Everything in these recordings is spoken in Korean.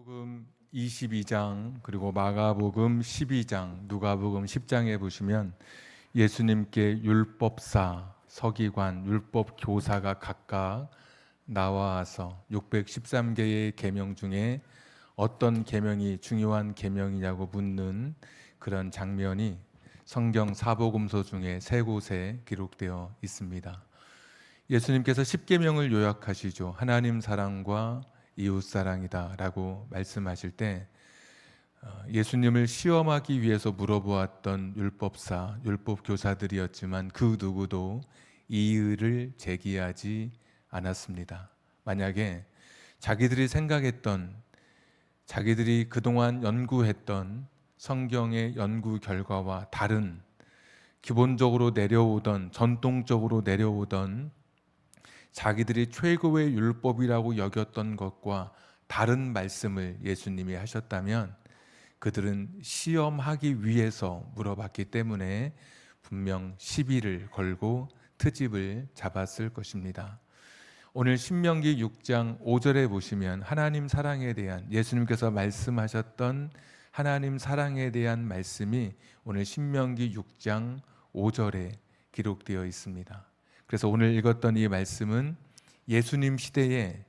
요한복음 22장 그리고 마가복음 12장 누가복음 10장에 보시면 예수님께 율법사, 서기관, 율법 교사가 각각 나와서 613개의 계명 중에 어떤 계명이 중요한 계명이냐고 묻는 그런 장면이 성경 사복음서 중에 세 곳에 기록되어 있습니다. 예수님께서 10계명을 요약하시죠. 하나님 사랑과 이웃 사랑이다 라고 말씀하실 때 예수님을 시험하기 위해서 물어보았던 율법사, 율법교사들이었지만 그 누구도 이의를 제기하지 않았습니다. 만약에 자기들이 생각했던, 자기들이 그동안 연구했던 성경의 연구 결과와 다른, 기본적으로 내려오던, 전통적으로 내려오던 자기들이 최고의 율법이라고 여겼던 것과 다른 말씀을 예수님이 하셨다면 그들은 시험하기 위해서 물어봤기 때문에 분명 시비를 걸고 트집을 잡았을 것입니다. 오늘 신명기 6장 5절에 보시면 하나님 사랑에 대한 예수님께서 말씀하셨던 하나님 사랑에 대한 말씀이 오늘 신명기 6장 5절에 기록되어 있습니다. 그래서 오늘 읽었던 이 말씀은 예수님 시대에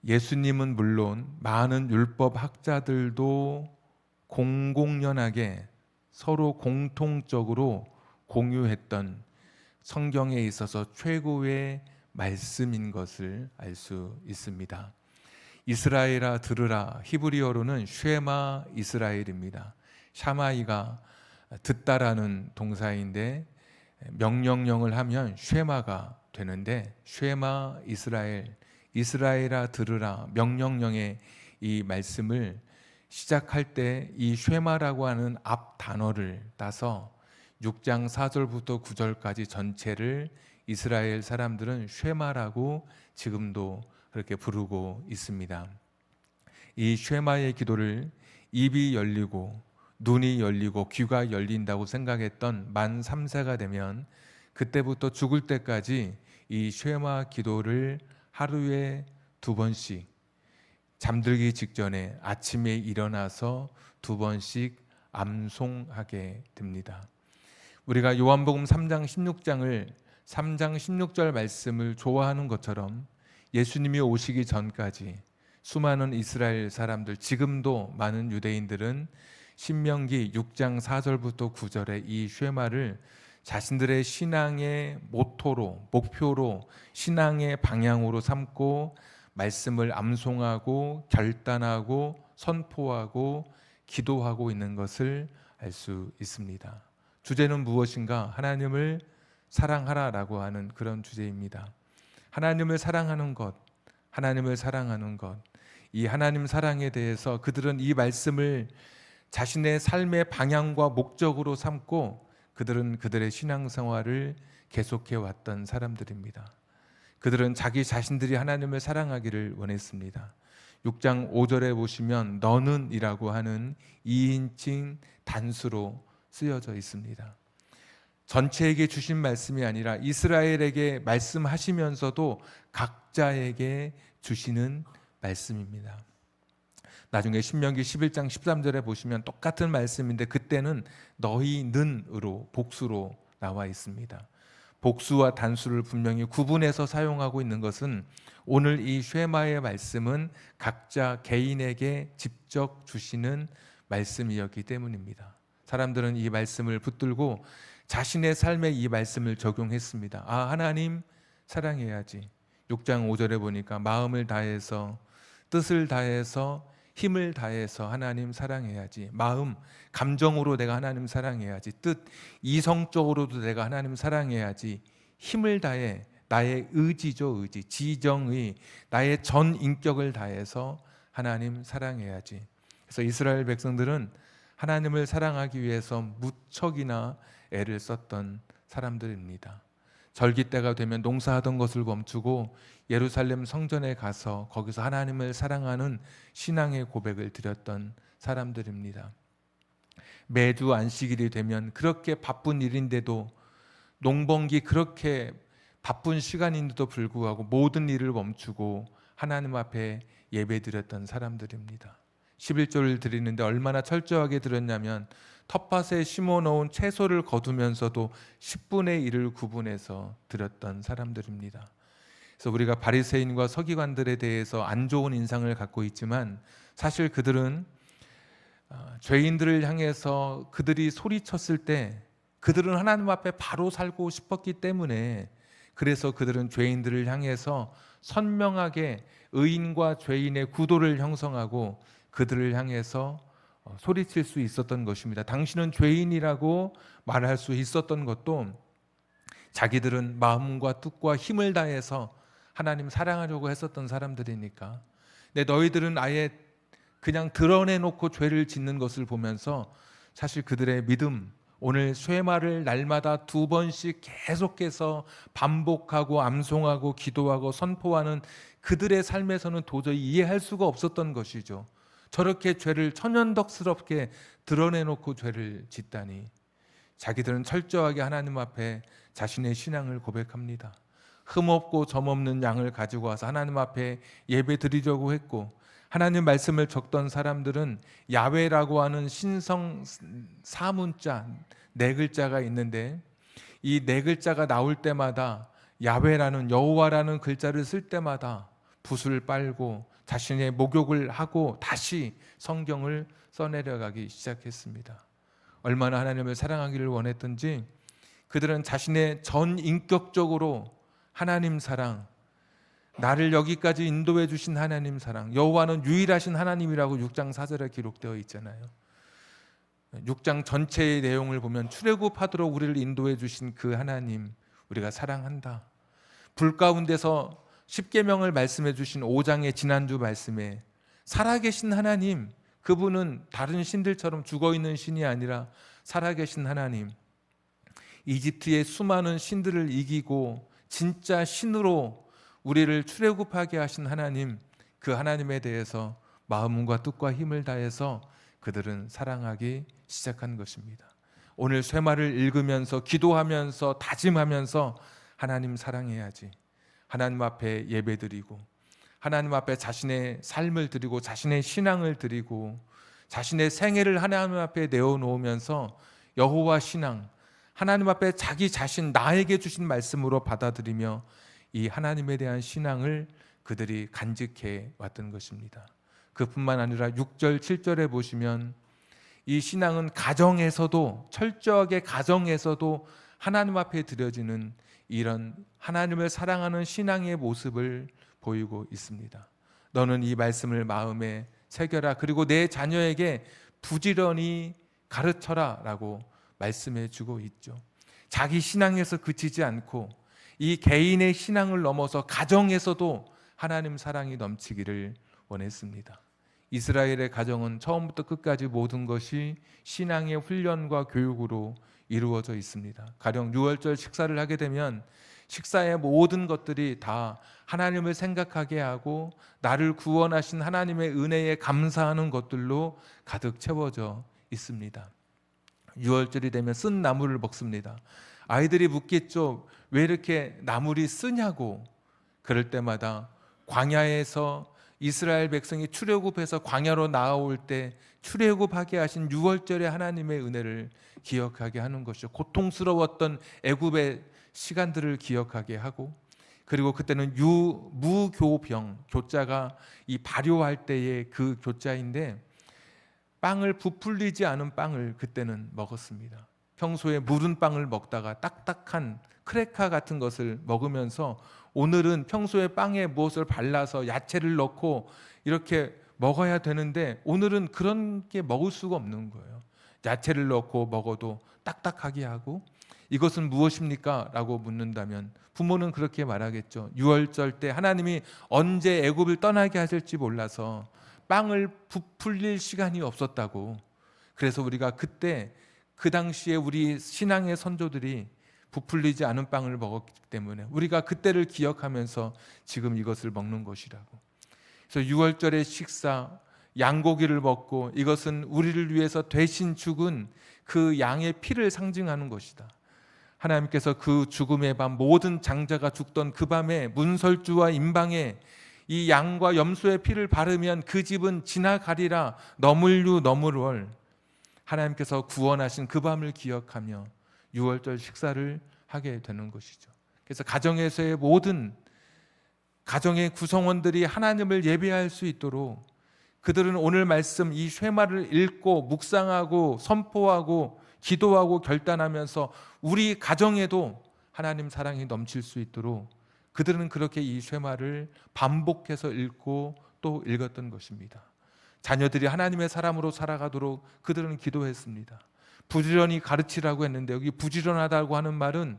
예수님은 물론 많은 율법 학자들도 공공연하게 서로 공통적으로 공유했던 성경에 있어서 최고의 말씀인 것을 알 수 있습니다. 이스라엘아 들으라, 히브리어로는 쉐마 이스라엘입니다. 샤마이가 듣다라는 동사인데 명령령을 하면 쉐마가 되는데 쉐마 이스라엘, 이스라엘아 들으라 명령령의 이 말씀을 시작할 때 이 쉐마라고 하는 앞 단어를 따서 6장 4절부터 9절까지 전체를 이스라엘 사람들은 쉐마라고 지금도 그렇게 부르고 있습니다. 이 쉐마의 기도를 입이 열리고 눈이 열리고 귀가 열린다고 생각했던 만 3세가 되면 그때부터 죽을 때까지 이 쉐마 기도를 하루에 2번씩 잠들기 직전에 아침에 일어나서 2번씩 암송하게 됩니다. 우리가 요한복음 3장 16장을 3장 16절 말씀을 좋아하는 것처럼 예수님이 오시기 전까지 수많은 이스라엘 사람들, 지금도 많은 유대인들은 신명기 6장 4절부터 9절의 이 쉐마를 자신들의 신앙의 모토로, 목표로, 신앙의 방향으로 삼고 말씀을 암송하고 결단하고 선포하고 기도하고 있는 것을 알 수 있습니다. 주제는 무엇인가? 하나님을 사랑하라라고 하는 그런 주제입니다. 하나님을 사랑하는 것, 하나님을 사랑하는 것. 이 하나님 사랑에 대해서 그들은 이 말씀을 자신의 삶의 방향과 목적으로 삼고 그들은 그들의 신앙생활을 계속해 왔던 사람들입니다. 그들은 자기 자신들이 하나님을 사랑하기를 원했습니다. 6장 5절에 보시면 너는 이라고 하는 2인칭 단수로 쓰여져 있습니다. 전체에게 주신 말씀이 아니라 이스라엘에게 말씀하시면서도 각자에게 주시는 말씀입니다. 나중에 신명기 11장 13절에 보시면 똑같은 말씀인데 그때는 너희는으로 복수로 나와 있습니다. 복수와 단수를 분명히 구분해서 사용하고 있는 것은 오늘 이 쉐마의 말씀은 각자 개인에게 직접 주시는 말씀이었기 때문입니다. 사람들은 이 말씀을 붙들고 자신의 삶에 이 말씀을 적용했습니다. 아, 하나님 사랑해야지. 6장 5절에 보니까 마음을 다해서, 뜻을 다해서, 힘을 다해서 하나님 사랑해야지. 마음, 감정으로 내가 하나님 사랑해야지. 뜻, 이성적으로도 내가 하나님 사랑해야지. 힘을 다해 나의 의지죠, 의지, 지정의, 나의 전 인격을 다해서 하나님 사랑해야지. 그래서 이스라엘 백성들은 하나님을 사랑하기 위해서 무척이나 애를 썼던 사람들입니다. 절기 때가 되면 농사하던 것을 멈추고 예루살렘 성전에 가서 거기서 하나님을 사랑하는 신앙의 고백을 드렸던 사람들입니다. 매주 안식일이 되면 그렇게 바쁜 일인데도 농번기 그렇게 바쁜 시간인데도 불구하고 모든 일을 멈추고 하나님 앞에 예배드렸던 사람들입니다. 11조를 드리는데 얼마나 철저하게 드렸냐면 텃밭에 심어놓은 채소를 거두면서도 10분의 1을 구분해서 드렸던 사람들입니다. 그래서 우리가 바리새인과 서기관들에 대해서 안 좋은 인상을 갖고 있지만 사실 그들은 죄인들을 향해서 그들이 소리쳤을 때 그들은 하나님 앞에 바로 살고 싶었기 때문에, 그래서 그들은 죄인들을 향해서 선명하게 의인과 죄인의 구도를 형성하고 그들을 향해서 소리칠 수 있었던 것입니다. 당신은 죄인이라고 말할 수 있었던 것도 자기들은 마음과 뜻과 힘을 다해서 하나님 사랑하려고 했었던 사람들이니까. 근데 너희들은 아예 그냥 드러내놓고 죄를 짓는 것을 보면서 사실 그들의 믿음, 오늘 쇠마를 날마다 2번씩 계속해서 반복하고 암송하고 기도하고 선포하는 그들의 삶에서는 도저히 이해할 수가 없었던 것이죠. 저렇게 죄를 천연덕스럽게 드러내놓고 죄를 짓다니. 자기들은 철저하게 하나님 앞에 자신의 신앙을 고백합니다. 흠없고 점없는 양을 가지고 와서 하나님 앞에 예배 드리려고 했고, 하나님 말씀을 적던 사람들은 야훼라고 하는 신성 4문자 4글자가 있는데, 이 4글자가 나올 때마다 야훼라는 여호와라는 글자를 쓸 때마다 붓을 빨고 자신의 목욕을 하고 다시 성경을 써내려가기 시작했습니다. 얼마나 하나님을 사랑하기를 원했던지 그들은 자신의 전 인격적으로 하나님 사랑, 나를 여기까지 인도해 주신 하나님 사랑, 여호와는 유일하신 하나님이라고 6장 4절에 기록되어 있잖아요. 6장 전체의 내용을 보면 출애굽하도록 우리를 인도해 주신 그 하나님 우리가 사랑한다. 불 가운데서 십계명을 말씀해 주신 5장의 지난주 말씀에 살아계신 하나님, 그분은 다른 신들처럼 죽어있는 신이 아니라 살아계신 하나님, 이집트의 수많은 신들을 이기고 진짜 신으로 우리를 출애굽하게 하신 하나님, 그 하나님에 대해서 마음과 뜻과 힘을 다해서 그들은 사랑하기 시작한 것입니다. 오늘 쇠마를 읽으면서 기도하면서 다짐하면서 하나님 사랑해야지, 하나님 앞에 예배드리고 하나님 앞에 자신의 삶을 드리고 자신의 신앙을 드리고 자신의 생애를 하나님 앞에 내어놓으면서 여호와 신앙, 하나님 앞에 자기 자신 나에게 주신 말씀으로 받아들이며 이 하나님에 대한 신앙을 그들이 간직해 왔던 것입니다. 그뿐만 아니라 6절 7절에 보시면 이 신앙은 가정에서도, 철저하게 가정에서도 하나님 앞에 드려지는 이런 하나님을 사랑하는 신앙의 모습을 보이고 있습니다. 너는 이 말씀을 마음에 새겨라, 그리고 내 자녀에게 부지런히 가르쳐라 라고 말씀해 주고 있죠. 자기 신앙에서 그치지 않고 이 개인의 신앙을 넘어서 가정에서도 하나님 사랑이 넘치기를 원했습니다. 이스라엘의 가정은 처음부터 끝까지 모든 것이 신앙의 훈련과 교육으로 이루어져 있습니다. 가령 유월절 식사를 하게 되면 식사의 모든 것들이 다 하나님을 생각하게 하고 나를 구원하신 하나님의 은혜에 감사하는 것들로 가득 채워져 있습니다. 유월절이 되면 쓴 나물을 먹습니다. 아이들이 묻겠죠. 왜 이렇게 나물이 쓰냐고. 그럴 때마다 광야에서 이스라엘 백성이 출애굽해서 광야로 나아올 때 출애굽하게 하신 유월절의 하나님의 은혜를 기억하게 하는 것이죠. 고통스러웠던 애굽의 시간들을 기억하게 하고, 그리고 그때는 무교병, 교자가 이 발효할 때의 그 교자인데 빵을 부풀리지 않은 빵을 그때는 먹었습니다. 평소에 무른 빵을 먹다가 딱딱한 크래커 같은 것을 먹으면서 오늘은 평소에 빵에 무엇을 발라서 야채를 넣고 이렇게 먹어야 되는데 오늘은 그런 게 먹을 수가 없는 거예요. 야채를 넣고 먹어도 딱딱하게 하고, 이것은 무엇입니까? 라고 묻는다면 부모는 그렇게 말하겠죠. 유월절 때 하나님이 언제 애굽을 떠나게 하실지 몰라서 빵을 부풀릴 시간이 없었다고. 그래서 우리가 그때 그 당시에 우리 신앙의 선조들이 부풀리지 않은 빵을 먹었기 때문에 우리가 그때를 기억하면서 지금 이것을 먹는 것이라고. 그래서 유월절의 식사, 양고기를 먹고 이것은 우리를 위해서 대신 죽은 그 양의 피를 상징하는 것이다. 하나님께서 그 죽음의 밤 모든 장자가 죽던 그 밤에 문설주와 임방에 이 양과 염소의 피를 바르면 그 집은 지나가리라. 너물류 너물월. 하나님께서 구원하신 그 밤을 기억하며 유월절 식사를 하게 되는 것이죠. 그래서 가정에서의 모든 가정의 구성원들이 하나님을 예배할 수 있도록 그들은 오늘 말씀 이 쉐마를 읽고 묵상하고 선포하고 기도하고 결단하면서 우리 가정에도 하나님 사랑이 넘칠 수 있도록 그들은 그렇게 이 쉐마를 반복해서 읽고 또 읽었던 것입니다. 자녀들이 하나님의 사람으로 살아가도록 그들은 기도했습니다. 부지런히 가르치라고 했는데 여기 부지런하다고 하는 말은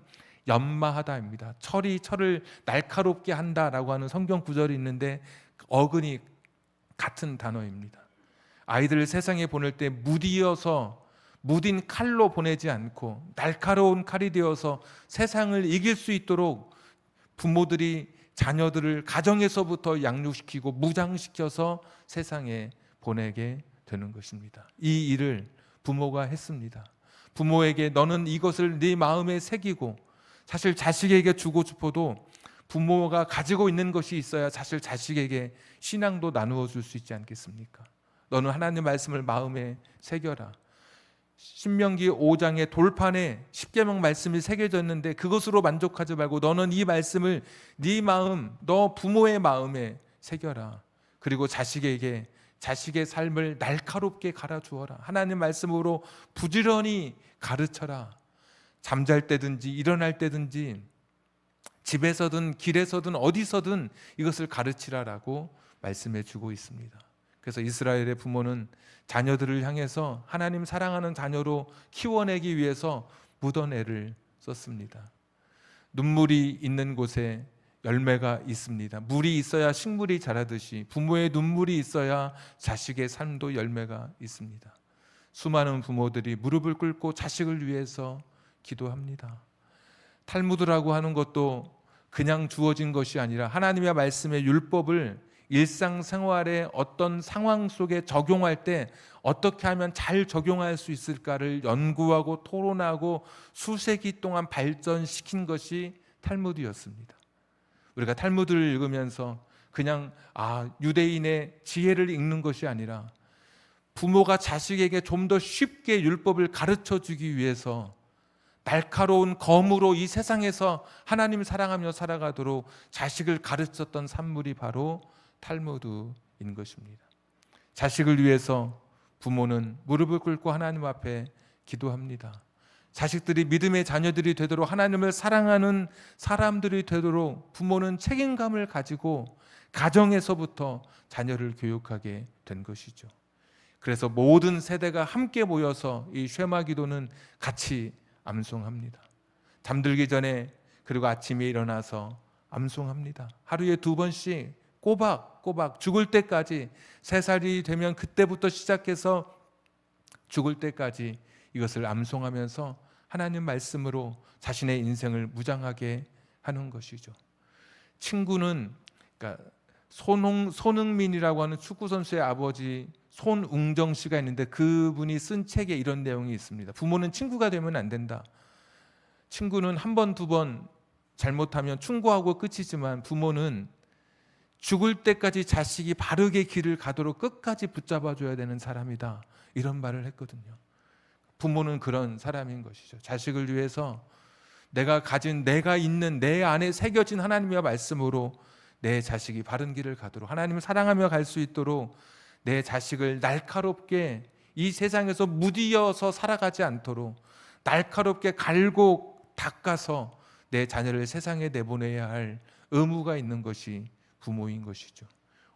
연마하다입니다. 철을 날카롭게 한다라고 하는 성경 구절이 있는데 어근이 같은 단어입니다. 아이들을 세상에 보낼 때 무딘 칼로 보내지 않고 날카로운 칼이 되어서 세상을 이길 수 있도록 부모들이 자녀들을 가정에서부터 양육시키고 무장시켜서 세상에 보내게 되는 것입니다. 이 일을 부모가 했습니다. 부모에게 너는 이것을 네 마음에 새기고, 사실 자식에게 주고 싶어도 부모가 가지고 있는 것이 있어야 사실 자식에게 신앙도 나누어 줄 수 있지 않겠습니까? 너는 하나님 말씀을 마음에 새겨라. 신명기 5장의 돌판에 십계명 말씀이 새겨져 있는데 그것으로 만족하지 말고 너는 이 말씀을 네 마음, 너 부모의 마음에 새겨라. 그리고 자식에게 자식의 삶을 날카롭게 갈아주어라. 하나님 말씀으로 부지런히 가르쳐라. 잠잘 때든지 일어날 때든지 집에서든 길에서든 어디서든 이것을 가르치라라고 말씀해 주고 있습니다. 그래서 이스라엘의 부모는 자녀들을 향해서 하나님 사랑하는 자녀로 키워내기 위해서 묻어내를 썼습니다. 눈물이 있는 곳에 열매가 있습니다. 물이 있어야 식물이 자라듯이 부모의 눈물이 있어야 자식의 삶도 열매가 있습니다. 수많은 부모들이 무릎을 꿇고 자식을 위해서 기도합니다. 탈무드라고 하는 것도 그냥 주어진 것이 아니라 하나님의 말씀의 율법을 일상생활의 어떤 상황 속에 적용할 때 어떻게 하면 잘 적용할 수 있을까를 연구하고 토론하고 수세기 동안 발전시킨 것이 탈무드였습니다. 우리가 탈무드를 읽으면서 그냥 유대인의 지혜를 읽는 것이 아니라 부모가 자식에게 좀 더 쉽게 율법을 가르쳐 주기 위해서 날카로운 검으로 이 세상에서 하나님 사랑하며 살아가도록 자식을 가르쳤던 산물이 바로 탈무드인 것입니다. 자식을 위해서 부모는 무릎을 꿇고 하나님 앞에 기도합니다. 자식들이 믿음의 자녀들이 되도록 하나님을 사랑하는 사람들이 되도록 부모는 책임감을 가지고 가정에서부터 자녀를 교육하게 된 것이죠. 그래서 모든 세대가 함께 모여서 이 쉐마 기도는 같이 암송합니다. 잠들기 전에 그리고 아침에 일어나서 암송합니다. 하루에 2번씩 꼬박꼬박 죽을 때까지 3살이 되면 그때부터 시작해서 죽을 때까지 이것을 암송하면서 하나님 말씀으로 자신의 인생을 무장하게 하는 것이죠. 친구는 그러니까 손흥민이라고 하는 축구 선수의 아버지 손웅정 씨가 있는데 그분이 쓴 책에 이런 내용이 있습니다. 부모는 친구가 되면 안 된다. 친구는 1번, 2번 잘못하면 충고하고 끝이지만 부모는 죽을 때까지 자식이 바르게 길을 가도록 끝까지 붙잡아 줘야 되는 사람이다. 이런 말을 했거든요. 부모는 그런 사람인 것이죠. 자식을 위해서 내가 있는 내 안에 새겨진 하나님의 말씀으로 내 자식이 바른 길을 가도록 하나님을 사랑하며 갈 수 있도록 내 자식을 날카롭게 이 세상에서 무디어서 살아가지 않도록 날카롭게 갈고 닦아서 내 자녀를 세상에 내보내야 할 의무가 있는 것이 부모인 것이죠.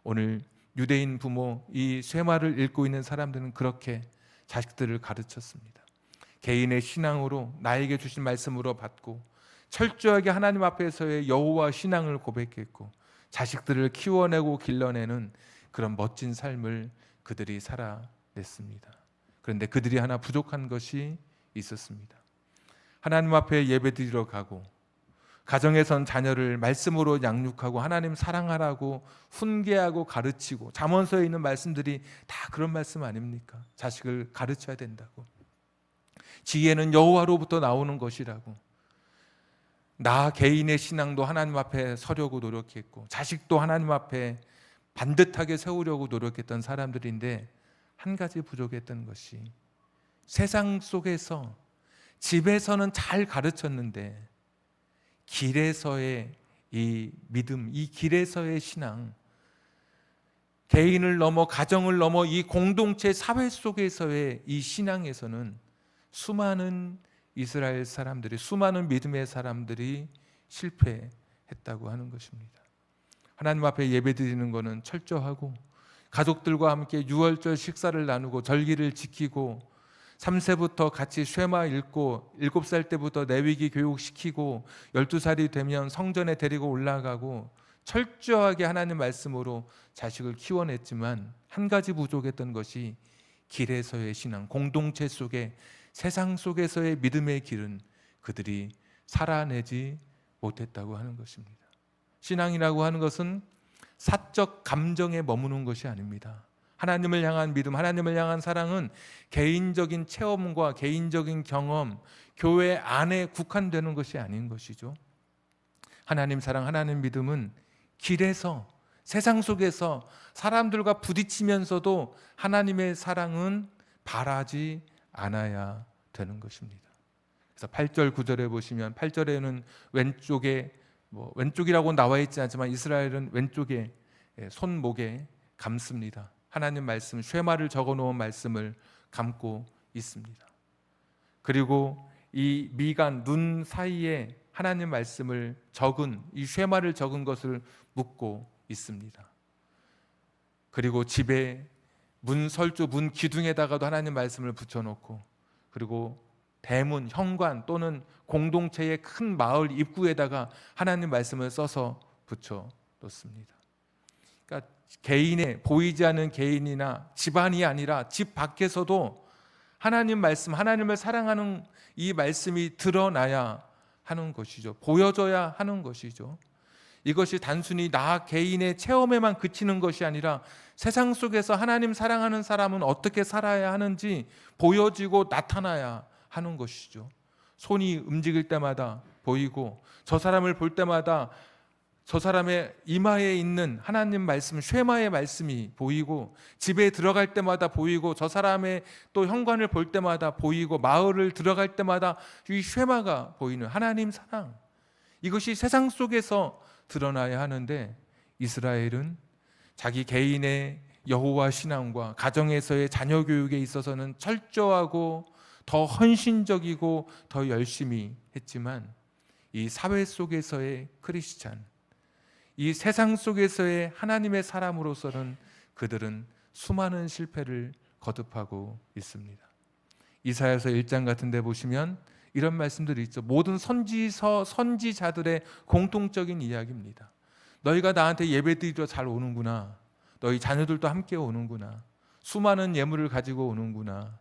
오늘 유대인 부모 이 쉐마를 읽고 있는 사람들은 그렇게 자식들을 가르쳤습니다. 개인의 신앙으로 나에게 주신 말씀으로 받고 철저하게 하나님 앞에서의 여호와 신앙을 고백했고 자식들을 키워내고 길러내는 그런 멋진 삶을 그들이 살아냈습니다. 그런데 그들이 하나 부족한 것이 있었습니다. 하나님 앞에 예배드리러 가고 가정에선 자녀를 말씀으로 양육하고 하나님 사랑하라고 훈계하고 가르치고 잠언서에 있는 말씀들이 다 그런 말씀 아닙니까? 자식을 가르쳐야 된다고. 지혜는 여호와로부터 나오는 것이라고. 나 개인의 신앙도 하나님 앞에 서려고 노력했고 자식도 하나님 앞에 반듯하게 세우려고 노력했던 사람들인데 한 가지 부족했던 것이 세상 속에서 집에서는 잘 가르쳤는데 길에서의 이 믿음, 이 길에서의 신앙, 개인을 넘어 가정을 넘어 이 공동체 사회 속에서의 이 신앙에서는 수많은 이스라엘 사람들이, 수많은 믿음의 사람들이 실패했다고 하는 것입니다. 하나님 앞에 예배드리는 것은 철저하고 가족들과 함께 유월절 식사를 나누고 절기를 지키고 3세부터 같이 쉐마 읽고 7살 때부터 내위기 교육시키고 12살이 되면 성전에 데리고 올라가고 철저하게 하나님 말씀으로 자식을 키워냈지만 한 가지 부족했던 것이 길에서의 신앙, 공동체 속에 세상 속에서의 믿음의 길은 그들이 살아내지 못했다고 하는 것입니다. 신앙이라고 하는 것은 사적 감정에 머무는 것이 아닙니다. 하나님을 향한 믿음, 하나님을 향한 사랑은 개인적인 체험과 개인적인 경험, 교회 안에 국한되는 것이 아닌 것이죠. 하나님 사랑, 하나님 믿음은 길에서, 세상 속에서 사람들과 부딪히면서도 하나님의 사랑은 바라지 않아야 되는 것입니다. 그래서 8절 9절에 보시면 8절에는 왼쪽이라고 나와 있지 않지만 이스라엘은 왼쪽에 손목에 감습니다. 하나님 말씀 쉐마를 적어 놓은 말씀을 감고 있습니다. 그리고 이 미간 눈 사이에 하나님 말씀을 적은 이 쉐마를 적은 것을 묻고 있습니다. 그리고 집에 문 설주 문 기둥에다가도 하나님 말씀을 붙여놓고 그리고 대문 현관 또는 공동체의 큰 마을 입구에다가 하나님 말씀을 써서 붙여 놓습니다. 그러니까 개인의 보이지 않는 개인이나 집안이 아니라 집 밖에서도 하나님 말씀, 하나님을 사랑하는 이 말씀이 드러나야 하는 것이죠. 보여져야 하는 것이죠. 이것이 단순히 나 개인의 체험에만 그치는 것이 아니라 세상 속에서 하나님 사랑하는 사람은 어떻게 살아야 하는지 보여지고 나타나야 하는 것이죠. 손이 움직일 때마다 보이고 저 사람을 볼 때마다 저 사람의 이마에 있는 하나님 말씀, 쉐마의 말씀이 보이고 집에 들어갈 때마다 보이고 저 사람의 또 현관을 볼 때마다 보이고 마을을 들어갈 때마다 이 쉐마가 보이는 하나님 사랑, 이것이 세상 속에서 드러나야 하는데 이스라엘은 자기 개인의 여호와 신앙과 가정에서의 자녀 교육에 있어서는 철저하고 더 헌신적이고 더 열심히 했지만 이 사회 속에서의 크리스찬, 이 세상 속에서의 하나님의 사람으로서는 그들은 수많은 실패를 거듭하고 있습니다. 이사야서 1장 같은 데 보시면 이런 말씀들이 있죠. 모든 선지자들의 공통적인 이야기입니다. 너희가 나한테 예배드리러 잘 오는구나. 너희 자녀들도 함께 오는구나. 수많은 예물을 가지고 오는구나.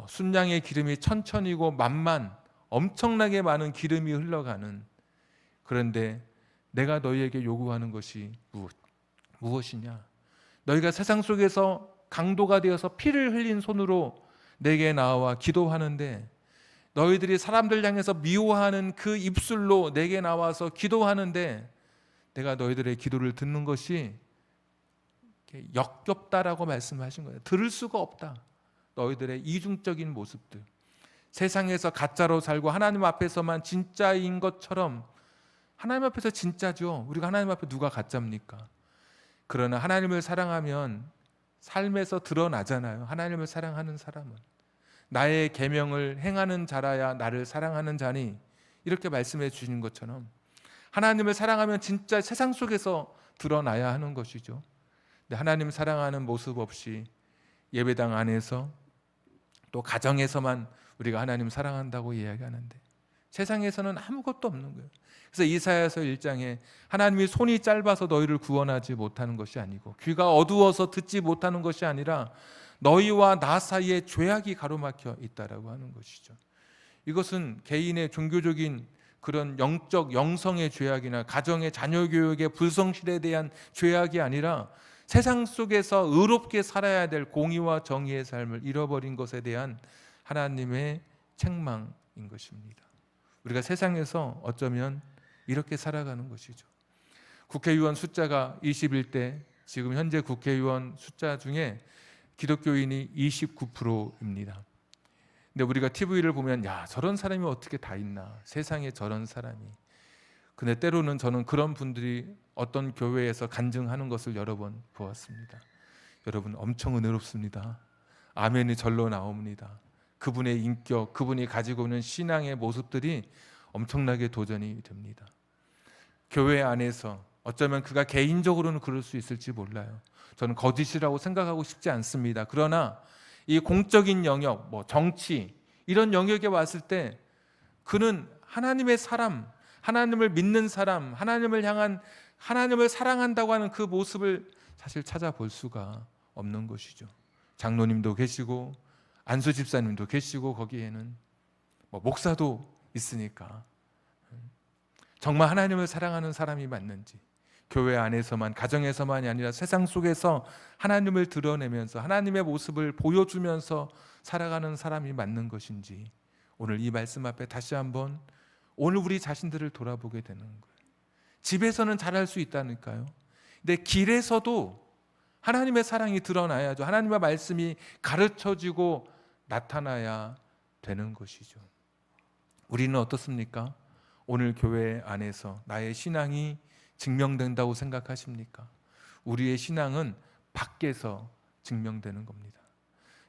순양의 기름이 천천히고 만만 엄청나게 많은 기름이 흘러가는, 그런데 내가 너희에게 요구하는 것이 무엇이냐? 너희가 세상 속에서 강도가 되어서 피를 흘린 손으로 내게 나와 기도하는데 너희들이 사람들 향해서 미워하는 그 입술로 내게 나와서 기도하는데 내가 너희들의 기도를 듣는 것이 역겹다라고 말씀하신 거예요. 들을 수가 없다. 너희들의 이중적인 모습들, 세상에서 가짜로 살고 하나님 앞에서만 진짜인 것처럼, 하나님 앞에서 진짜죠. 우리가 하나님 앞에 누가 가짜입니까? 그러나 하나님을 사랑하면 삶에서 드러나잖아요. 하나님을 사랑하는 사람은 나의 계명을 행하는 자라야 나를 사랑하는 자니, 이렇게 말씀해 주신 것처럼 하나님을 사랑하면 진짜 세상 속에서 드러나야 하는 것이죠. 근데 하나님 사랑하는 모습 없이 예배당 안에서 또 가정에서만 우리가 하나님 사랑한다고 이야기하는데 세상에서는 아무것도 없는 거예요. 그래서 이사야서 1장에 하나님이 손이 짧아서 너희를 구원하지 못하는 것이 아니고 귀가 어두워서 듣지 못하는 것이 아니라 너희와 나 사이에 죄악이 가로막혀 있다라고 하는 것이죠. 이것은 개인의 종교적인 그런 영적 영성의 죄악이나 가정의 자녀 교육의 불성실에 대한 죄악이 아니라 세상 속에서 의롭게 살아야 될 공의와 정의의 삶을 잃어버린 것에 대한 하나님의 책망인 것입니다. 우리가 세상에서 어쩌면 이렇게 살아가는 것이죠. 국회의원 숫자가 21대, 지금 현재 국회의원 숫자 중에 기독교인이 29%입니다. 근데 우리가 TV를 보면 야, 저런 사람이 어떻게 다 있나, 세상에 저런 사람이. 근데 때로는 저는 그런 분들이 어떤 교회에서 간증하는 것을 여러 번 보았습니다. 여러분, 엄청 은혜롭습니다. 아멘이 절로 나옵니다. 그분의 인격, 그분이 가지고 있는 신앙의 모습들이 엄청나게 도전이 됩니다. 교회 안에서 어쩌면 그가 개인적으로는 그럴 수 있을지 몰라요. 저는 거짓이라고 생각하고 싶지 않습니다. 그러나 이 공적인 영역, 정치 이런 영역에 왔을 때 그는 하나님의 사람, 하나님을 믿는 사람, 하나님을 향한, 하나님을 사랑한다고 하는 그 모습을 사실 찾아볼 수가 없는 것이죠. 장로님도 계시고 안수 집사님도 계시고 거기에는 목사도 있으니까 정말 하나님을 사랑하는 사람이 맞는지, 교회 안에서만, 가정에서만이 아니라 세상 속에서 하나님을 드러내면서 하나님의 모습을 보여주면서 살아가는 사람이 맞는 것인지, 오늘 이 말씀 앞에 다시 한번 오늘 우리 자신들을 돌아보게 되는 거예요. 집에서는 잘할 수 있다니까요. 근데 길에서도 하나님의 사랑이 드러나야죠. 하나님의 말씀이 가르쳐지고 나타나야 되는 것이죠. 우리는 어떻습니까? 오늘 교회 안에서 나의 신앙이 증명된다고 생각하십니까? 우리의 신앙은 밖에서 증명되는 겁니다.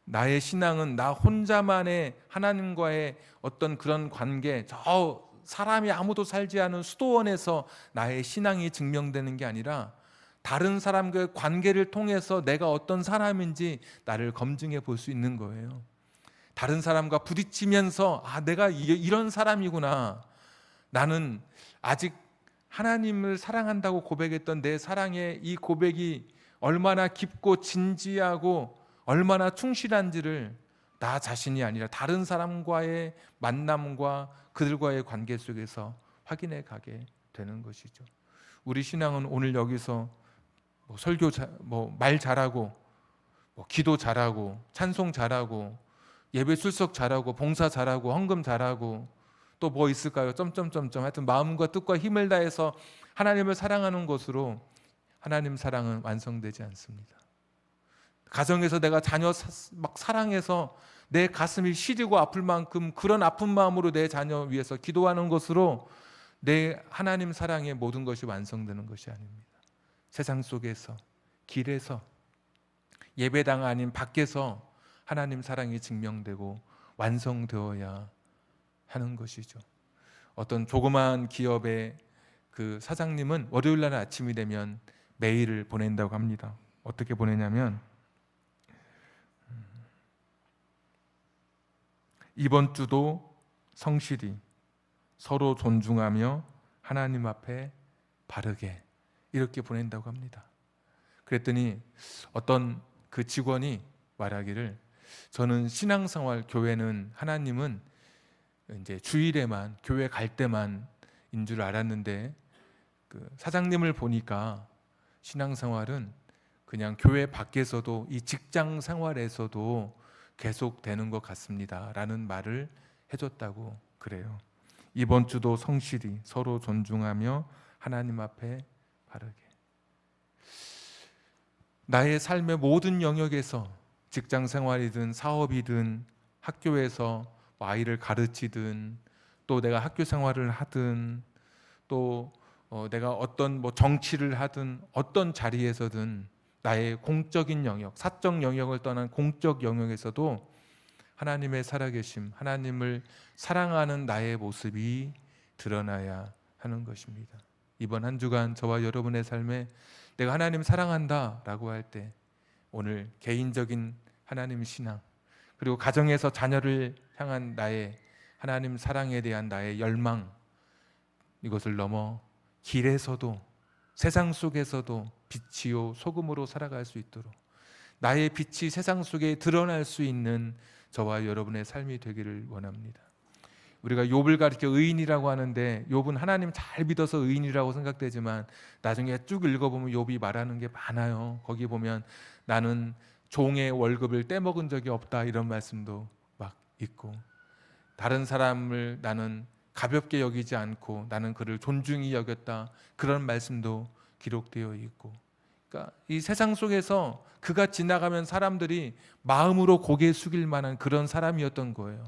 나의 신앙은 나 혼자만의 하나님과의 어떤 그런 관계, 저 사람이 아무도 살지 않은 수도원에서 나의 신앙이 증명되는 게 아니라 다른 사람과의 관계를 통해서 내가 어떤 사람인지 나를 검증해 볼 수 있는 거예요. 다른 사람과 부딪히면서 내가 이런 사람이구나. 나는 아직 하나님을 사랑한다고 고백했던 내 사랑의 이 고백이 얼마나 깊고 진지하고 얼마나 충실한지를 나 자신이 아니라 다른 사람과의 만남과 그들과의 관계 속에서 확인해 가게 되는 것이죠. 우리 신앙은 오늘 여기서 설교 말 잘하고 기도 잘하고 찬송 잘하고 예배 출석 잘하고 봉사 잘하고 헌금 잘하고 또 뭐 있을까요? 점점점점. 하여튼 마음과 뜻과 힘을 다해서 하나님을 사랑하는 것으로 하나님 사랑은 완성되지 않습니다. 가정에서 내가 자녀 막 사랑해서 내 가슴이 시리고 아플 만큼 그런 아픈 마음으로 내 자녀 위해서 기도하는 것으로 내 하나님 사랑의 모든 것이 완성되는 것이 아닙니다. 세상 속에서, 길에서, 예배당 아닌 밖에서 하나님 사랑이 증명되고 완성되어야 하는 것이죠. 어떤 조그마한 기업의 그 사장님은 월요일 날 아침이 되면 메일을 보낸다고 합니다. 어떻게 보내냐면 이번 주도 성실히 서로 존중하며 하나님 앞에 바르게, 이렇게 보낸다고 합니다. 그랬더니 어떤 그 직원이 말하기를, 저는 신앙생활, 교회는, 하나님은 이제 주일에만, 교회 갈 때만인 줄 알았는데 그 사장님을 보니까 신앙생활은 그냥 교회 밖에서도, 이 직장 생활에서도 계속 되는 것 같습니다 라는 말을 해줬다고 그래요. 이번 주도 성실히 서로 존중하며 하나님 앞에 바르게. 나의 삶의 모든 영역에서, 직장 생활이든 사업이든 학교에서 아이를 가르치든 또 내가 학교 생활을 하든 또 내가 어떤 정치를 하든 어떤 자리에서든 나의 공적인 영역, 사적 영역을 떠난 공적 영역에서도 하나님의 살아계심, 하나님을 사랑하는 나의 모습이 드러나야 하는 것입니다. 이번 한 주간 저와 여러분의 삶에 내가 하나님 사랑한다 라고 할 때 오늘 개인적인 하나님 신앙, 그리고 가정에서 자녀를 향한 나의 하나님 사랑에 대한 나의 열망, 이것을 넘어 길에서도 세상 속에서도 빛이요 소금으로 살아갈 수 있도록 나의 빛이 세상 속에 드러날 수 있는 저와 여러분의 삶이 되기를 원합니다. 우리가 욥을 가리켜 의인이라고 하는데 욥은 하나님 잘 믿어서 의인이라고 생각되지만 나중에 쭉 읽어보면 욥이 말하는 게 많아요. 거기 보면 나는 종의 월급을 떼먹은 적이 없다 이런 말씀도 막 있고, 다른 사람을 나는 가볍게 여기지 않고 나는 그를 존중히 여겼다. 그런 말씀도 기록되어 있고, 그러니까 이 세상 속에서 그가 지나가면 사람들이 마음으로 고개 숙일 만한 그런 사람이었던 거예요.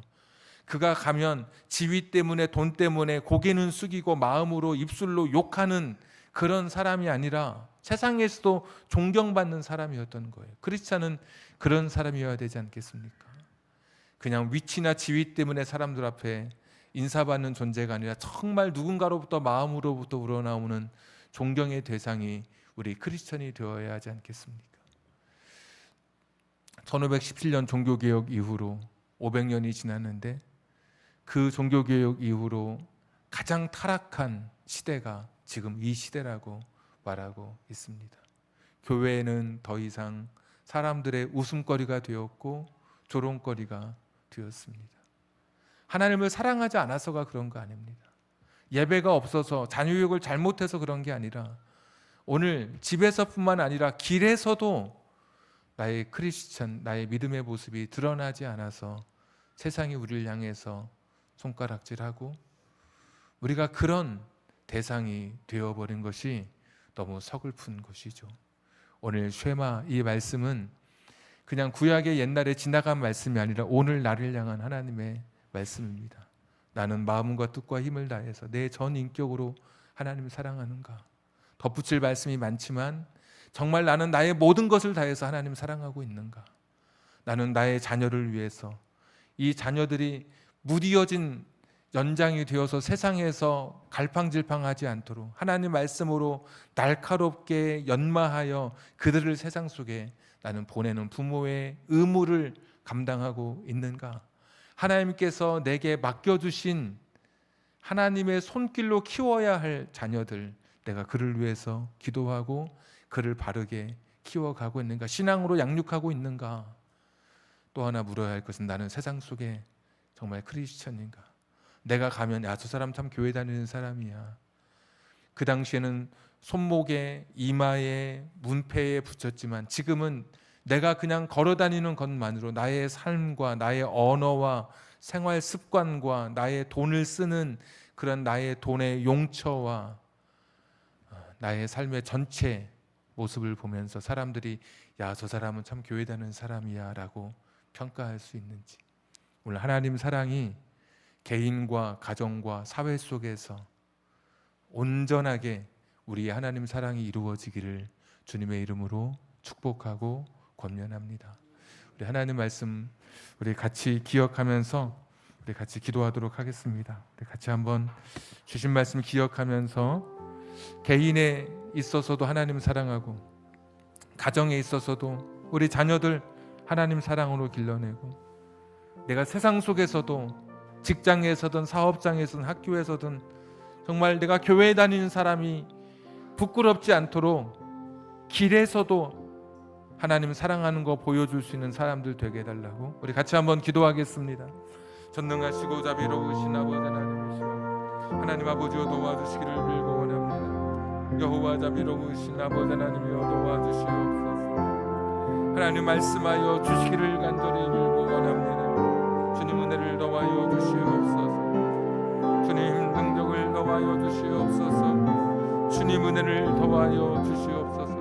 그가 가면 지위 때문에, 돈 때문에 고개는 숙이고 마음으로 입술로 욕하는 그런 사람이 아니라 세상에서도 존경받는 사람이었던 거예요. 크리스찬은 그런 사람이어야 되지 않겠습니까? 그냥 위치나 지위 때문에 사람들 앞에 인사받는 존재가 아니라 정말 누군가로부터, 마음으로부터 우러나오는 존경의 대상이 우리 크리스천이 되어야 하지 않겠습니까? 1517년 종교개혁 이후로 500년이 지났는데, 그 종교개혁 이후로 가장 타락한 시대가 지금 이 시대라고 말하고 있습니다. 교회는 더 이상 사람들의 웃음거리가 되었고 조롱거리가 되었습니다. 하나님을 사랑하지 않아서가 그런 거 아닙니다. 예배가 없어서, 자녀교육을 잘못해서 그런 게 아니라 오늘 집에서뿐만 아니라 길에서도 나의 크리스천, 나의 믿음의 모습이 드러나지 않아서 세상이 우리를 향해서 손가락질하고 우리가 그런 대상이 되어버린 것이 너무 서글픈 것이죠. 오늘 쉐마, 이 말씀은 그냥 구약의 옛날에 지나간 말씀이 아니라 오늘 나를 향한 하나님의 말씀입니다. 나는 마음과 뜻과 힘을 다해서 내 전 인격으로 하나님을 사랑하는가? 덧붙일 말씀이 많지만 정말 나는 나의 모든 것을 다해서 하나님을 사랑하고 있는가? 나는 나의 자녀를 위해서, 이 자녀들이 무디어진 연장이 되어서 세상에서 갈팡질팡하지 않도록 하나님 말씀으로 날카롭게 연마하여 그들을 세상 속에 나는 보내는 부모의 의무를 감당하고 있는가? 하나님께서 내게 맡겨주신 하나님의 손길로 키워야 할 자녀들, 내가 그를 위해서 기도하고 그를 바르게 키워가고 있는가? 신앙으로 양육하고 있는가? 또 하나 물어야 할 것은 나는 세상 속에 정말 크리스천인가? 내가 가면 야, 저 사람 참 교회 다니는 사람이야. 그 당시에는 손목에, 이마에, 문패에 붙였지만 지금은 내가 그냥 걸어다니는 것만으로 나의 삶과 나의 언어와 생활 습관과 나의 돈을 쓰는 그런 나의 돈의 용처와 나의 삶의 전체 모습을 보면서 사람들이 야, 저 사람은 참 교회 다니는 사람이야 라고 평가할 수 있는지, 오늘 하나님 사랑이 개인과 가정과 사회 속에서 온전하게 우리 하나님 사랑이 이루어지기를 주님의 이름으로 축복하고 권면합니다. 우리 하나님 말씀 우리 같이 기억하면서 우리 같이 기도하도록 하겠습니다. 우리 같이 한번 주신 말씀 기억하면서 개인에 있어서도 하나님 사랑하고 가정에 있어서도 우리 자녀들 하나님 사랑으로 길러내고, 내가 세상 속에서도 직장에서든 사업장에서든 학교에서든 정말 내가 교회에 다니는 사람이 부끄럽지 않도록 길에서도 하나님 사랑하는 거 보여줄 수 있는 사람들 되게 해달라고 우리 같이 한번 기도하겠습니다. 전능하시고 자비로우신 아버지 하나님이시여, 하나님 아버지여 도와주시기를 빌고 원합니다. 여호와 자비로우신 아버지 하나님이여 도와주시옵소서. 하나님 말씀하여 주시기를 간절히 빌고 원합니다. 주님 은혜를 더하여 주시옵소서. 주님 능력을 더하여 주시옵소서. 주님 은혜를 더하여 주시옵소서.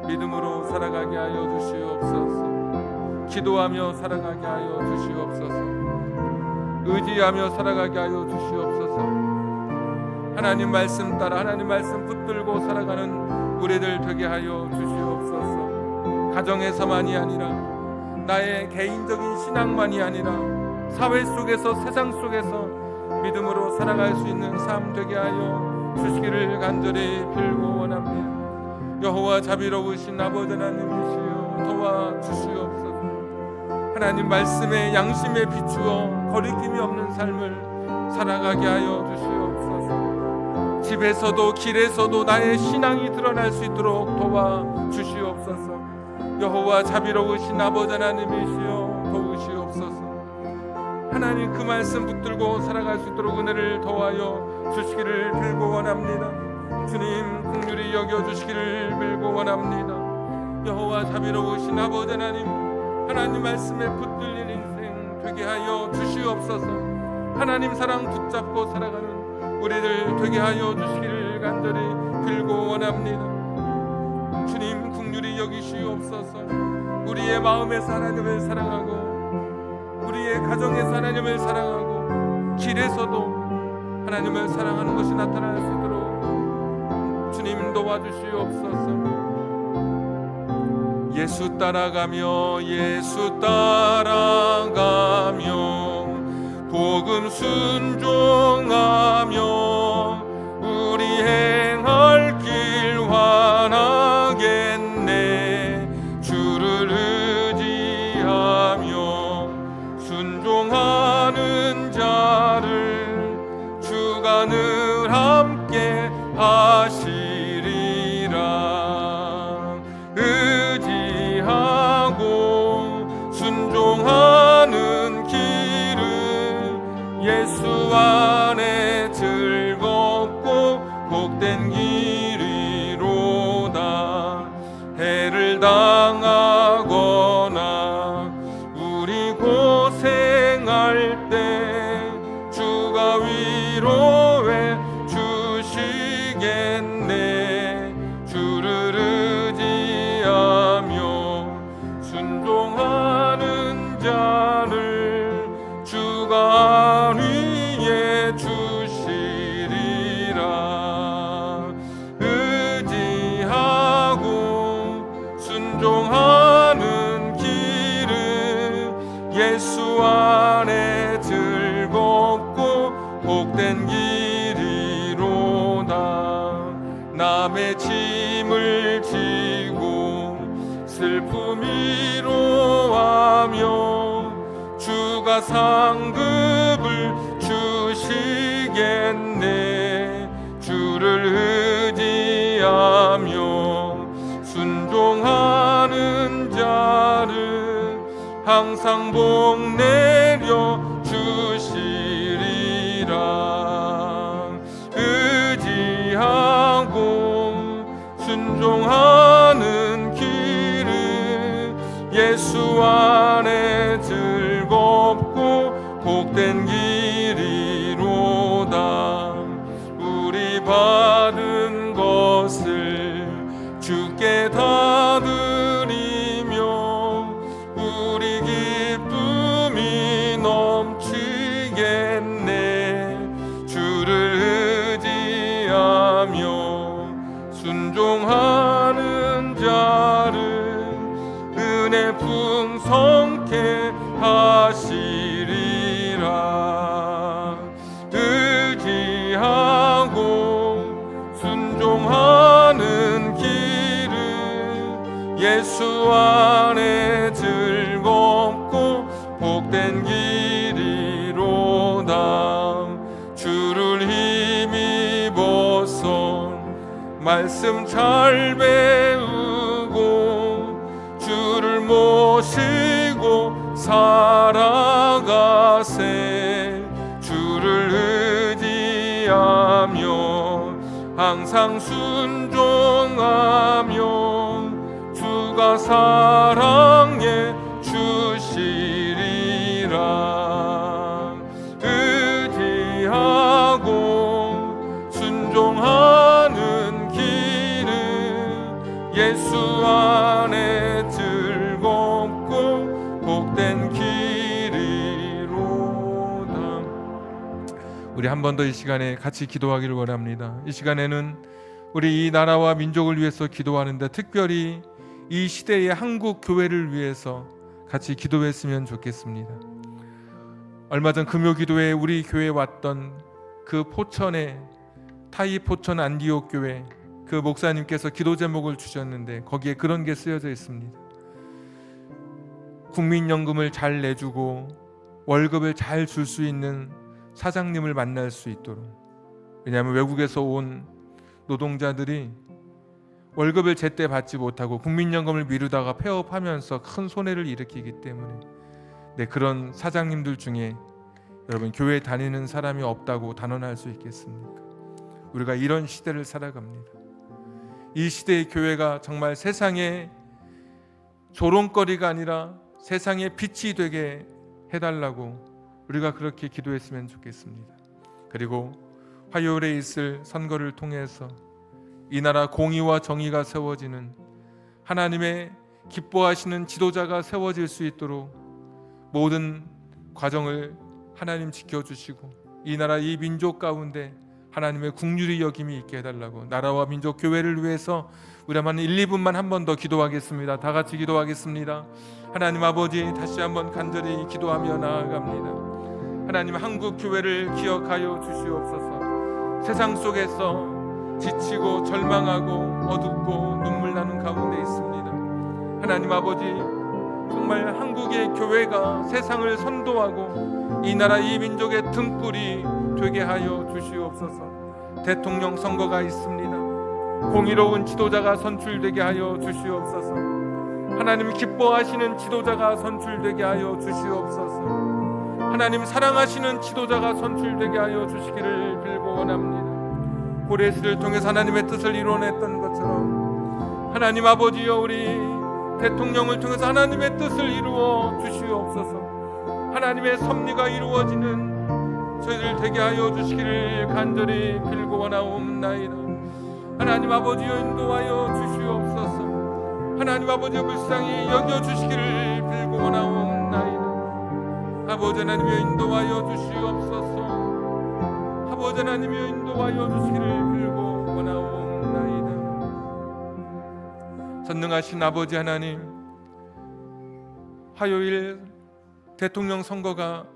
믿음으로 살아가게 하여 주시옵소서. 기도하며 살아가게 하여 주시옵소서. 의지하며 살아가게 하여 주시옵소서. 하나님 말씀 따라 하나님 말씀 붙들고 살아가는 우리들 되게 하여 주시옵소서. 가정에서만이 아니라 나의 개인적인 신앙만이 아니라 사회 속에서, 세상 속에서 믿음으로 살아갈 수 있는 삶 되게 하여 주시기를 간절히 빌고 원합니다. 여호와 자비로우신 아버지 하나님이시여 도와주시옵소서. 하나님 말씀에 양심에 비추어 거리낌이 없는 삶을 살아가게 하여 주시옵소서. 집에서도 길에서도 나의 신앙이 드러날 수 있도록 도와주시옵소서. 여호와 자비로우신 아버지 하나님이시여 도우시옵소서. 하나님 그 말씀 붙들고 살아갈 수 있도록 은혜를 더하여 주시기를 빌고 원합니다. 주님 긍휼히 여겨주시기를 빌고 원합니다. 여호와 자비로우신 아버지 하나님, 하나님 말씀에 붙들린 인생 되게 하여 주시옵소서. 하나님 사랑 붙잡고 살아가는 우리들 되게 하여 주시기를 간절히 빌고 원합니다. 주님 긍휼히 여기시옵소서. 우리의 마음에서 하나님을 사랑하고 우리의 가정에서 하나님을 사랑하고 길에서도 하나님을 사랑하는 것이 나타날 수 있도록 주님 도와주시옵소서. 예수 따라가며 예수 따라가며 복음 순종하며 우리 행할 길 환하겠네. 주를 의지하며 순종하는 자를 주가 늘 함께 하시리라. 의지하고 순종하는 길은 예수 안에 즐겁고 복된 길이로다. 해를 당하거나 우리 고생할 때 주가 위로해 주시겠네. 주를 의지하며 순종하는 자를 주가 위에 주시리라. 의지하고 순종하는 길은 예수 안에 즐겁고 복된 길이로다. 남의 짐을 지고 슬픔 위로하며 주가 상급을 주시겠네. 주를 의지하며 순종하는 자를 항상 복 내려 주시리라. 의지하고 순종하는 길은 예수 안에 즐겁고 복된 길이로다. 우리 받은 것을 주께 다 드리며 우리 기쁨이 넘치겠네. 주를 의지하며 순종하는 자를 은혜 풍성케 하시리라. 의지하고 순종하는 길은 예수 안에 즐겁고 복된 길이로다. 주를 힘입어서 말씀 잘 배우고 주를 모시고 살아가세. 주를 의지하며 항상 순종하며 주가 사랑해 주시리라. 의지하고 순종하는 길은 예수 안에 즐겁고 복된 길이로다. 우리 한 번 더 이 시간에 같이 기도하기를 원합니다. 이 시간에는 우리 이 나라와 민족을 위해서 기도하는데 특별히 이 시대의 한국 교회를 위해서 같이 기도했으면 좋겠습니다. 얼마 전 금요 기도회에 우리 교회에 왔던 그 포천의 타이 포천 안디옥 교회 그 목사님께서 기도 제목을 주셨는데 거기에 그런 게 쓰여져 있습니다. 국민연금을 잘 내주고 월급을 잘 줄 수 있는 사장님을 만날 수 있도록. 왜냐하면 외국에서 온 노동자들이 월급을 제때 받지 못하고 국민연금을 미루다가 폐업하면서 큰 손해를 일으키기 때문에 그런 사장님들 중에 여러분 교회 다니는 사람이 없다고 단언할 수 있겠습니까? 우리가 이런 시대를 살아갑니다. 이 시대의 교회가 정말 세상의 조롱거리가 아니라 세상의 빛이 되게 해달라고 우리가 그렇게 기도했으면 좋겠습니다. 그리고 화요일에 있을 선거를 통해서 이 나라 공의와 정의가 세워지는, 하나님의 기뻐하시는 지도자가 세워질 수 있도록 모든 과정을 하나님 지켜주시고 이 나라 이 민족 가운데 하나님의 긍휼히 여김이 있게 해달라고, 나라와 민족 교회를 위해서 우리 한 1, 2분만 한 번 더 기도하겠습니다. 다 같이 기도하겠습니다. 하나님 아버지, 다시 한번 간절히 기도하며 나아갑니다. 하나님, 한국 교회를 기억하여 주시옵소서. 세상 속에서 지치고 절망하고 어둡고 눈물 나는 가운데 있습니다. 하나님 아버지, 정말 한국의 교회가 세상을 선도하고 이 나라 이 민족의 등불이 되게 하여 주시옵소서. 대통령 선거가 있습니다. 공의로운 지도자가 선출되게 하여 주시옵소서. 하나님 기뻐하시는 지도자가 선출되게 하여 주시옵소서. 하나님 사랑하시는 지도자가 선출되게 하여 주시기를 빌고 원합니다. 고레스를 통해서 하나님의 뜻을 이뤄냈던 것처럼 하나님 아버지여, 우리 대통령을 통해서 하나님의 뜻을 이루어 주시옵소서. 하나님의 섭리가 이루어지는 저희들 되게 하여 주시기를 간절히 빌고 원하옵나이다. 하나님 아버지여, 인도하여 주시옵소서. 하나님 아버지여, 불쌍히 여겨주시기를 빌고 원하옵나이다. 아버지 하나님여, 인도하여 주시옵소서. 아버지 하나님여, 인도하여 주시기를 빌고 원하옵나이다. 전능하신 아버지 하나님, 화요일 대통령 선거가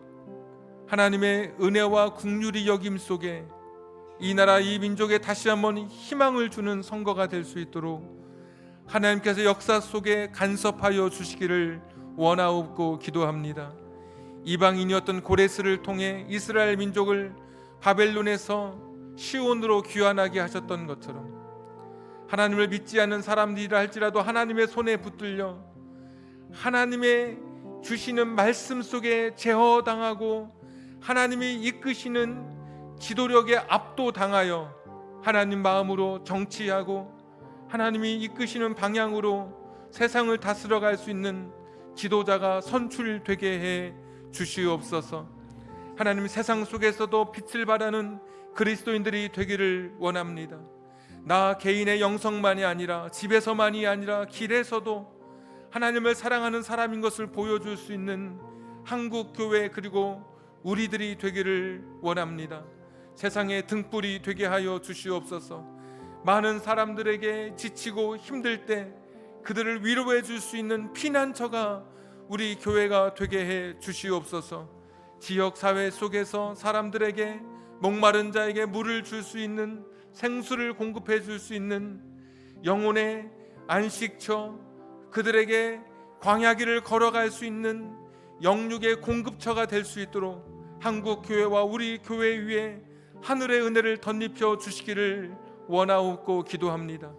하나님의 은혜와 긍휼히 여김 속에 이 나라 이 민족에 다시 한번 희망을 주는 선거가 될 수 있도록 하나님께서 역사 속에 간섭하여 주시기를 원하옵고 기도합니다. 이방인이었던 고레스를 통해 이스라엘 민족을 바벨론에서 시온으로 귀환하게 하셨던 것처럼 하나님을 믿지 않는 사람들이라 할지라도 하나님의 손에 붙들려 하나님의 주시는 말씀 속에 제어당하고 하나님이 이끄시는 지도력에 압도당하여 하나님 마음으로 정치하고 하나님이 이끄시는 방향으로 세상을 다스려갈 수 있는 지도자가 선출되게 해 주시옵소서. 하나님, 세상 속에서도 빛을 발하는 그리스도인들이 되기를 원합니다. 나 개인의 영성만이 아니라, 집에서만이 아니라 길에서도 하나님을 사랑하는 사람인 것을 보여줄 수 있는 한국 교회, 그리고 우리들이 되기를 원합니다. 세상의 등불이 되게 하여 주시옵소서. 많은 사람들에게 지치고 힘들 때 그들을 위로해 줄 수 있는 피난처가 우리 교회가 되게 해 주시옵소서. 지역 사회 속에서 사람들에게, 목마른 자에게 물을 줄 수 있는, 생수를 공급해 줄 수 있는 영혼의 안식처, 그들에게 광야길을 걸어갈 수 있는 영육의 공급처가 될 수 있도록 한국 교회와 우리 교회 위에 하늘의 은혜를 덧입혀 주시기를 원하옵고 기도합니다.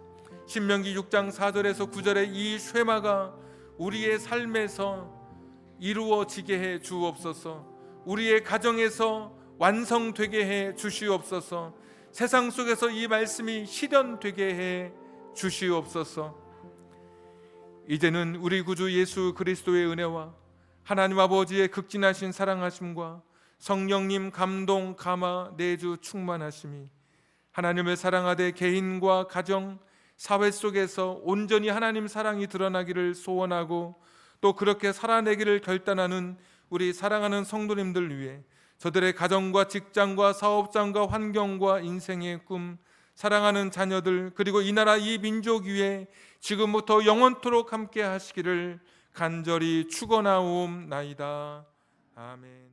신명기 6장 4절에서 9절의 이 쉐마가 우리의 삶에서 이루어지게 해 주옵소서. 우리의 가정에서 완성되게 해 주시옵소서. 세상 속에서 이 말씀이 실현되게 해 주시옵소서. 이제는 우리 구주 예수 그리스도의 은혜와 하나님 아버지의 극진하신 사랑하심과 성령님 감동, 감화, 내주 충만하심이 하나님을 사랑하되 개인과 가정, 사회 속에서 온전히 하나님 사랑이 드러나기를 소원하고 또 그렇게 살아내기를 결단하는 우리 사랑하는 성도님들 위해 저들의 가정과 직장과 사업장과 환경과 인생의 꿈, 사랑하는 자녀들, 그리고 이 나라 이 민족 위에 지금부터 영원토록 함께 하시기를 간절히 축원하옵나이다. 아멘.